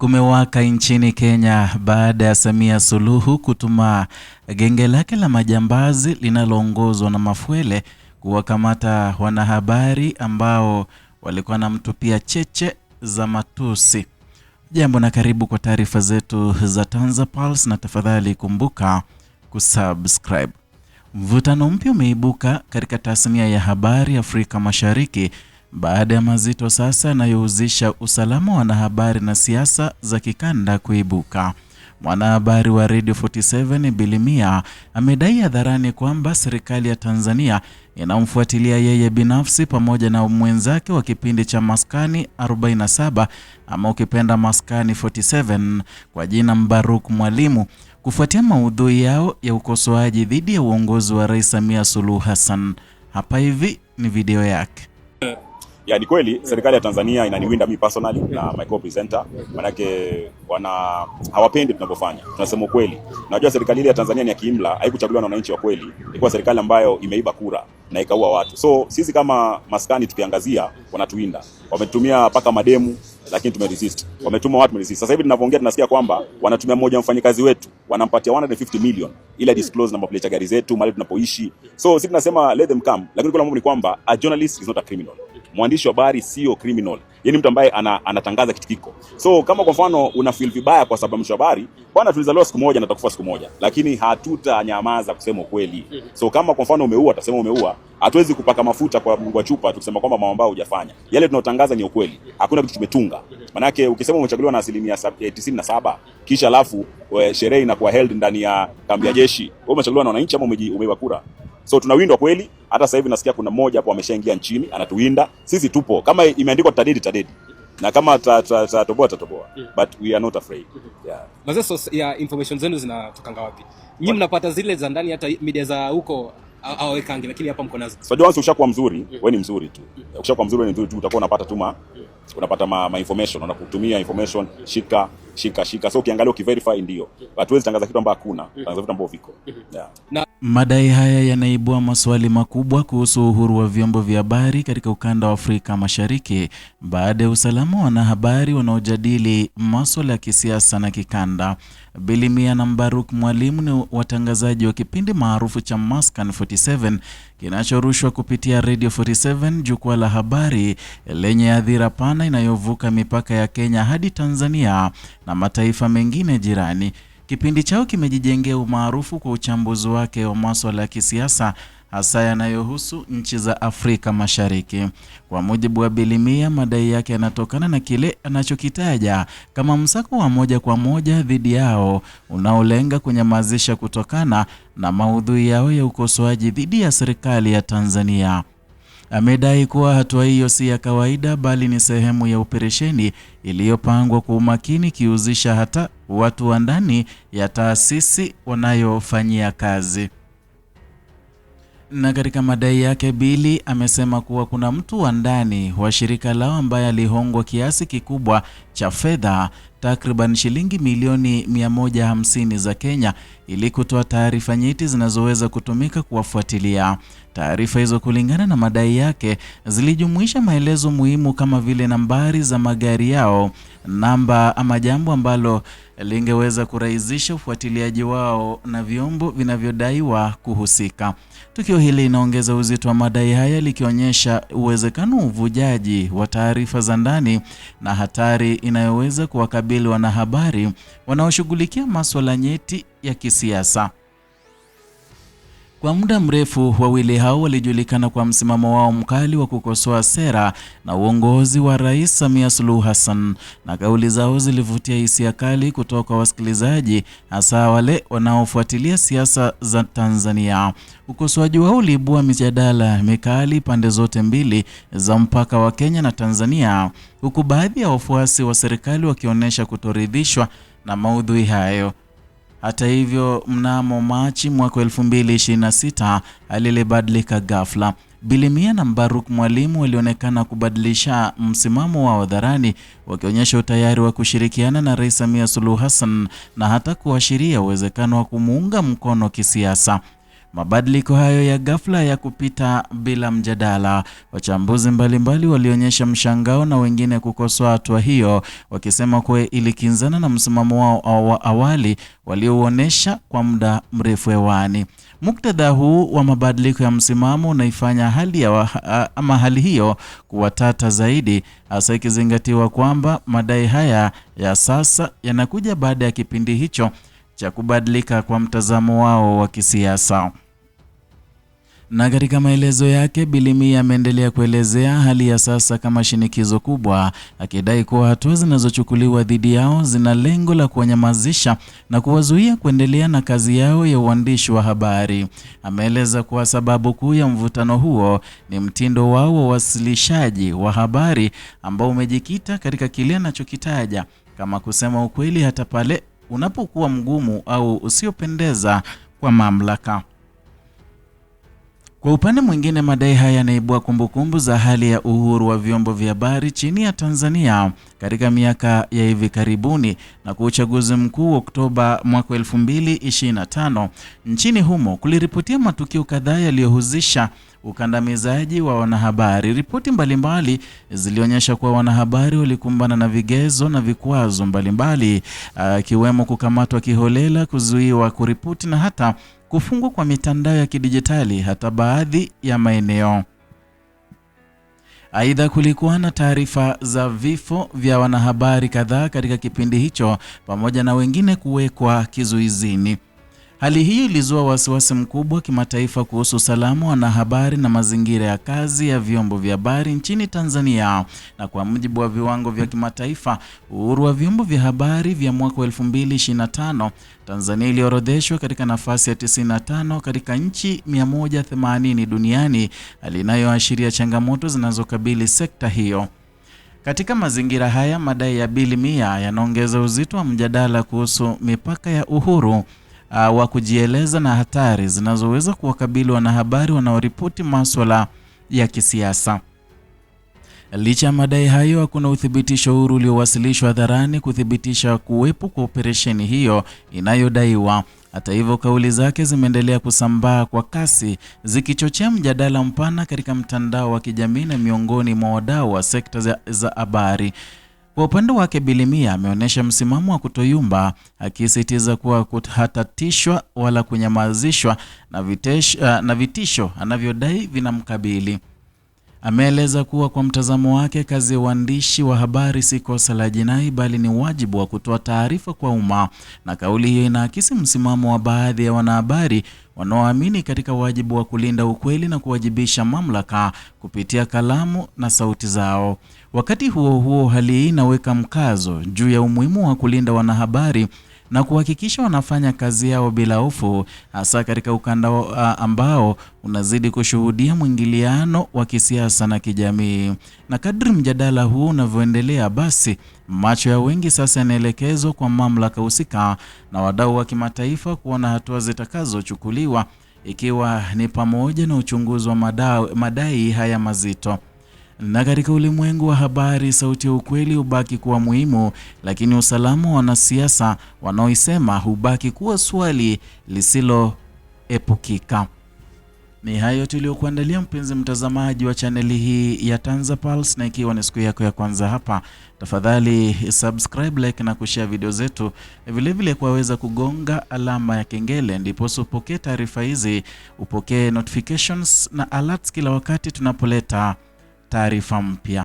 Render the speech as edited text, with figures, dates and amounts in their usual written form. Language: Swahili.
Kumewaka nchini Kenya baada ya Samia Suluhu kutuma genge lake la majambazi linaloongozwa na Mafuele kuwakamata wanahabari ambao walikuwa wanamtupia cheche za matusi. Jambo na karibu kwa taarifa zetu za TanzaPulse, na tafadhali kumbuka kusubscribe. Mvutano mpya umeibuka katika tasnia ya habari Afrika Mashariki baada ya mazito sasa yanayohusisha usalama wa wanahabari na siasa za kikanda kuibuka. Mwanahabari wa Radio 47 Bilimia amedai hadharani kwamba serikali ya Tanzania inamfuatilia yeye binafsi pamoja na mwenzake wa kipindi cha Maskani 47 ama ukipenda Maskani 47 kwa jina Mbaruk Mwalimu kufuatia maudhui yao ya ukosoaji dhidi ya uongozi wa Rais Samia Suluhu Hassan. Hapa hivi ni video yake. Ya ni kweli serikali ya Tanzania inaniwinda mimi personally na my co-presenter, manake hawapendi tunavyofanya. Tunasema kweli. Unajua serikali ile ya Tanzania ni ya kiimla, haikuchaguliwa na wananchi wa kweli. Ilikuwa serikali ambayo imeiba kura na ikaua watu. So sisi kama Maskani tukiangazia wanatuwinda. Wametumia paka mademu lakini tumeresist. Wametuma watu tumeresist. Sasa hivi tunavyoongea tunasikia kwamba wanatumia mmoja mfanyikazi wetu, wanampatia 150 million ili disclose number plate gari zetu mahali tunapoishi. So sisi tunasema let them come. Lakini kwa mambo ni kwamba a journalist is not a criminal. Mwandishi wa habari sio criminal. Yeye ni mtu ambaye anatangaza kitu kiko. So kama kwa mfano una feel vibaya kwa sababu mwandishi wa habari, bwana tulizaliwa siku moja na tutakufa siku moja. Lakini hatutanyamaza kusema ukweli. So kama kwa mfano umeua, tutasema umeua. Hatuwezi kupaka mafuta kwa chupa tukisema kwamba mambo ambayo hujafanya. Yale tunayotangaza ni ukweli. Hakuna kitu tumetunga. Manake ukisema umechaguliwa na 97% kisha alafu sherehe inakuwa held ndani ya kambi ya jeshi, wewe umechaguliwa na wananchi ama umeiba kura? So tunawindwa kweli. Hata sasa hivi nasikia kuna mmoja hapo ameshaingia nchini anatuwinda. Sisi tupo. Kama imeandikwa tadedi. Na kama tatoboa. But we are not afraid. Yeah. Mazeso ya information zenu zinatoka wapi? Nyinyi mnapata zile za ndani, hata media za huko hawawekangi, lakini hapa mko nazo. So once ushakuwa mzuri, wewe ni mzuri tu. Ukishakuwa mzuri ni mzuri tu, utakuwa unapata ma information, unakutumia information, shika. So ukiangalia ukiverify ndio. Hatuwezi tangaza kitu ambacho hakuna, tangaza vitu ambavyo viko. Yeah. Madai haya yanaibua maswali makubwa kuhusu uhuru wa vyombo vya habari katika ukanda wa Afrika Mashariki baada ya usalama wa wanahabari wanaojadili masuala ya kisiasa na kikanda. Bilimia na Mbaruk Mwalimu ni watangazaji wa kipindi maarufu cha Maskani 47 kinachorushwa kupitia Radio 47, jukwaa la habari lenye hadhira pana inayovuka mipaka ya Kenya hadi Tanzania na mataifa mengine jirani. Kipindi chao kimejijengea umaarufu kwa uchambuzi wake wa masuala ya kisiasa hasa yanayohusu nchi za Afrika Mashariki. Kwa mujibu wa Bilimia, madai yake yanatokana na kile anachokitaja kama msako wa moja kwa moja dhidi yao unaolenga kunyamazisha kutokana na maudhui yao ya ukosoaji dhidi ya serikali ya Tanzania. Amedai kuwa hatua hiyo si ya kawaida bali ni sehemu ya operesheni iliyopangwa kwa umakini kihusisha hata watu wa ndani ya taasisi wanayofanyia kazi. Na katika madai yake, Bili amesema kuwa kuna mtu wa ndani wa shirika lao ambaye alihongwa kiasi kikubwa cha fedha, takriban shilingi milioni 150 za Kenya, ili kutoa taarifa nyeti zinazoweza kutumika kuwafuatilia. Taarifa hizo kulingana na madai yake zilijumuisha maelezo muhimu kama vile nambari za magari yao, namba ama jambo ambalo lingeweza kurahisisha ufuatiliaji wao na vyombo vinavyodaiwa kuhusika. Tukio hili linaongeza uzito wa madai haya likionyesha uwezekano wa uvujaji wa taarifa za ndani na hatari inayoweza kuwakabili wanahabari wanaoshughulikia masuala nyeti ya kisiasa. Kwa muda mrefu wawili hao walijulikana kwa msimamo wao mkali wa kukosoa sera na uongozi wa Rais Samia Suluhu Hassan, na kauli zao zilivutia hisia kali kutoka kwa wasikilizaji hasa wale wanaofuatilia siasa za Tanzania. Ukosoaji wao uliibua mijadala mikali pande zote mbili za mpaka wa Kenya na Tanzania, huku baadhi ya wafuasi wa serikali wakionyesha kutoridhishwa na maudhui hayo. Hata hivyo, mnamo Machi mwaka 2026 alilibadilika ghafla. Bilimia na Mbaruk Mwalimu walionekana kubadilisha msimamo wao hadharani, wakionyesha utayari wa kushirikiana na Rais Samia Suluhu Hassan na hata kuashiria uwezekano wa kumuunga mkono kisiasa. Mabadiliko hayo ya ghafla ya kupita bila mjadala. Wachambuzi mbalimbali walionyesha mshangao na wengine kukosoa hatua hiyo, wakisema kuwa ilikinzana na msimamo wao wa awali waliouonesha kwa muda mrefu hewani. Muktadha huu wa mabadiliko ya msimamo unaifanya hali hiyo kuwa tata zaidi, hasa ikizingatiwa kwamba madai haya ya sasa yanakuja baada ya kipindi hicho cha kubadilika kwa mtazamo wao wa kisiasa. Na katika maelezo yake, Bilimia ameendelea kuelezea hali ya sasa kama shinikizo kubwa, akidai kuwa hatua zinazochukuliwa dhidi yao zina lengo la kuwanyamazisha na kuwazuia kuendelea na kazi yao ya uandishi wa habari. Ameeleza kuwa sababu kuu ya mvutano huo ni mtindo wao wa uwasilishaji wa habari ambao umejikita katika kile anachokitaja kama kusema ukweli hata pale unapokuwa mgumu au usiopendeza kwa mamlaka. Kwa upande mwingine, madai haya yanaibua kumbukumbu za hali ya uhuru wa vyombo vya habari chini ya Tanzania katika miaka ya hivi karibuni na kwa uchaguzi mkuu Oktoba mwaka 2025. Nchini humo kuliripotia matukio kadhaa yaliyohusisha ukandamizaji wa wanahabari. Ripoti mbalimbali zilionyesha kuwa wanahabari walikumbana na vigezo na vikwazo mbalimbali, ikiwemo kukamatwa kiholela, kuzuiwa kuripoti na hata kufungwa kwa mitandao ya kidijitali hata baadhi ya maeneo. Aidha, kulikuwa na taarifa za vifo vya wanahabari kadhaa katika kipindi hicho pamoja na wengine kuwekwa kizuizini. Hali hii ilizua wasiwasi mkubwa kimataifa kuhusu usalama wa wanahabari na mazingira ya kazi ya vyombo vya habari nchini Tanzania. Na kwa mujibu wa viwango vya kimataifa, uhuru wa vyombo vya habari vya mwaka 2025, Tanzania iliorodheshwa katika nafasi ya 95 katika nchi 180 duniani, hali inayoashiria changamoto zinazokabili sekta hiyo. Katika mazingira haya, madai ya Bilimia yanaongeza uzito wa mjadala kuhusu mipaka ya uhuru wa kujieleza na hatari zinazoweza kuwakabili wanahabari wanaoripoti masuala ya kisiasa. Licha ya madai hayo, hakuna uthibitisho huru uliowasilishwa hadharani kuthibitisha kuwepo kwa operesheni hiyo inayodaiwa. Hata hivyo, kauli zake zimeendelea kusambaa kwa kasi, zikichochea mjadala mpana katika mtandao wa kijamii na miongoni mwa wadau wa sekta za habari. Kwa upande wake, Bilimia ameonyesha msimamo wa kutoyumba, akisisitiza kuwa hatatishwa wala kunyamazishwa na vitisho anavyodai vinamkabili. Ameeleza kuwa kwa mtazamo wake, kazi ya uandishi wa habari si kosa la jinai bali ni wajibu wa kutoa taarifa kwa umma, na kauli hiyo inaakisi msimamo wa baadhi ya wanahabari wanaoamini katika wajibu wa kulinda ukweli na kuwajibisha mamlaka kupitia kalamu na sauti zao. Wakati huo huo, hali hii inaweka mkazo juu ya umuhimu wa kulinda wanahabari na kuhakikisha wanafanya kazi yao bila hofu, hasa katika ukanda ambao unazidi kushuhudia mwingiliano wa kisiasa na kijamii. Na kadri mjadala huu unavyoendelea, basi macho ya wengi sasa yanaelekezwa kwa mamlaka husika na wadau wa kimataifa kuona hatua zitakazochukuliwa, ikiwa ni pamoja na uchunguzi wa madai haya mazito. Na katika ulimwengu wa habari, sauti ya ukweli hubaki kuwa muhimu, lakini usalama wa wanasiasa wanaoisema hubaki kuwa swali lisiloepukika. Ni hayo tuliokuandalia, mpenzi mtazamaji wa chaneli hii ya TanzaPulse, na ikiwa ni siku yako ya kwanza hapa, tafadhali subscribe, like na kushare video zetu. Vile vile kuweza kugonga alama ya kengele ndipo upokee taarifa hizi, upokee notifications na alerts kila wakati tunapoleta taarifa mpya.